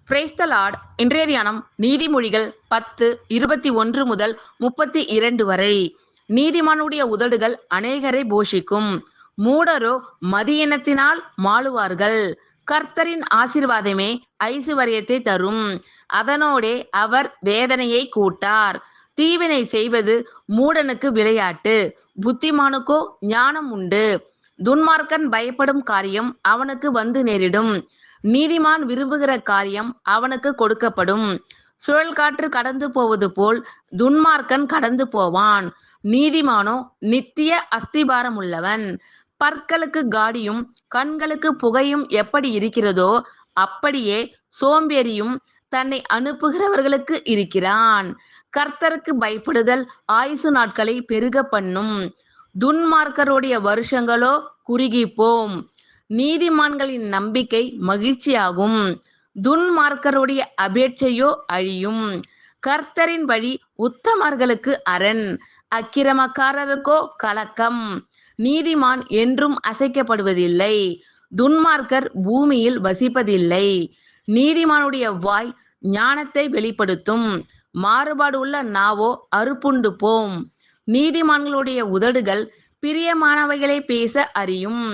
Praise the Lord. இன்றைய தியானம் நீதிமொழிகள் 10:21 முதல் 32 வரை. நீதிமானுடைய உதடுகள் அநேகரை போஷிக்கும், மூடரோ மதியினத்தினால் மாளுவார்கள். கர்த்தரின் ஆசீர்வாதமே ஐசுவரியத்தை தரும், அதனோடே அவர் வேதனையை கூட்டார். தீவினை செய்வது மூடனுக்கு விளையாட்டு, புத்திமானுக்கோ ஞானம் உண்டு. துன்மார்க்கன் பயப்படும் காரியம் அவனுக்கு வந்து நேரிடும், நீதிமான் விரும்புகிற காரியம் அவனுக்கு கொடுக்கப்படும். சுழல் காற்று கடந்து போவது போல் துன்மார்க்கன் கடந்து போவான், நீதிமானோ நித்திய அஸ்திபாரம் உள்ளவன். பற்களுக்கு காடியும் கண்களுக்கு புகையும் எப்படி இருக்கிறதோ அப்படியே சோம்பேறியும் தன்னை அனுப்புகிறவர்களுக்கு இருக்கிறான். கர்த்தருக்கு பயப்படுதல் ஆயுசு நாட்களை பெருக பண்ணும், துன்மார்க்கருடைய வருஷங்களோ குறுகி போம். நீதிமான்களின் நம்பிக்கை மகிழ்ச்சியாகும், துன்மார்க்கருடைய அபேட்சையோ அழியும். கர்த்தரின் வழி உத்தமர்களுக்கு அரண், அக்கிரமக்காரருக்கோ கலக்கம். நீதிமான் என்றும் அசைக்கப்படுவதில்லை, துன்மார்க்கர் பூமியில் வசிப்பதில்லை. நீதிமானுடைய வாய் ஞானத்தை வெளிப்படுத்தும், மாறுபாடு உள்ள நாவோ அறுப்புண்டு போம். நீதிமான்களுடைய உதடுகள் பிரியமானவைகளை பேச அறியும்,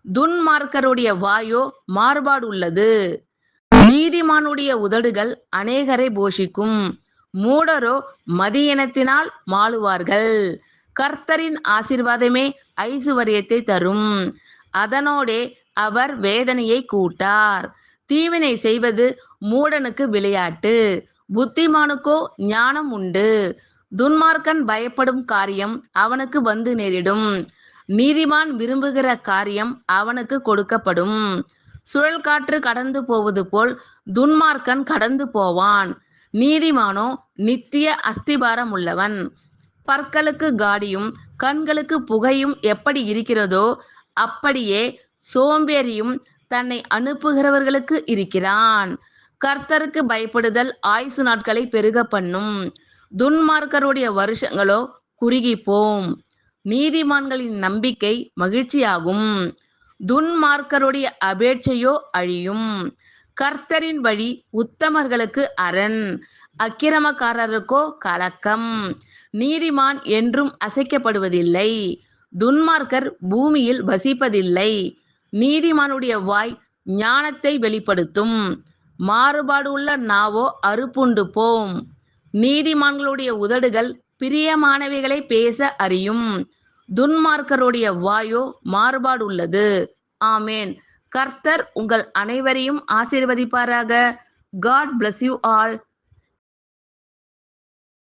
துன்மார்க்கருடைய வாயோ மாறுபாடு உள்ளது. நீதிமானுடைய உதடுகள் அநேகரை போஷிக்கும், மூடரோ மதியினத்தினால் மாளுவார்கள். கர்த்தரின் ஆசீர்வாதமே ஐசுவரியத்தை தரும், அதனோடே அவர் வேதனையை கூட்டார். தீவினை செய்வது மூடனுக்கு விளையாட்டு, புத்திமானுக்கோ ஞானம் உண்டு. துன்மார்க்கன் பயப்படும் காரியம் அவனுக்கு வந்து நேரிடும், நீதிமான் விரும்புகிற காரியம் அவனுக்கு கொடுக்கப்படும். சுழல் காற்று கடந்து போவது போல் துன்மார்க்கன் கடந்து போவான், நீதிமானோ நித்திய அஸ்திபாரம் உள்ளவன். பற்களுக்கு காடியும் கண்களுக்கு புகையும் எப்படி இருக்கிறதோ அப்படியே சோம்பேறியும் தன்னை அனுப்புகிறவர்களுக்கு இருக்கிறான். கர்த்தருக்கு பயப்படுதல் ஆயுசு நாட்களை பெருக பண்ணும், துன்மார்க்கருடைய வருஷங்களோ குறுகி போம். நீதிமான்களின் நம்பிக்கை மகிழ்ச்சியாகும், துன்மார்க்கருடைய அபேட்சையோ அழியும். கர்த்தரின் வழி உத்தமர்களுக்கு அரண், அக்கிரமக்காரருக்கோ கலக்கம். நீதிமான் என்றும் அசைக்கப்படுவதில்லை, துன்மார்க்கர் பூமியில் வசிப்பதில்லை. நீதிமானுடைய வாய் ஞானத்தை வெளிப்படுத்தும், மாறுபாடு உள்ள நாவோ அறுப்புண்டு போம். நீதிமான்களுடைய உதடுகள் பிரியமானவைகளை பேச அறியும், துன்மார்க்கருடைய வாயோ மாறுபாடு உள்ளது. ஆமேன். கர்த்தர் உங்கள் அனைவரையும் ஆசீர்வதிப்பாராக. God bless you all.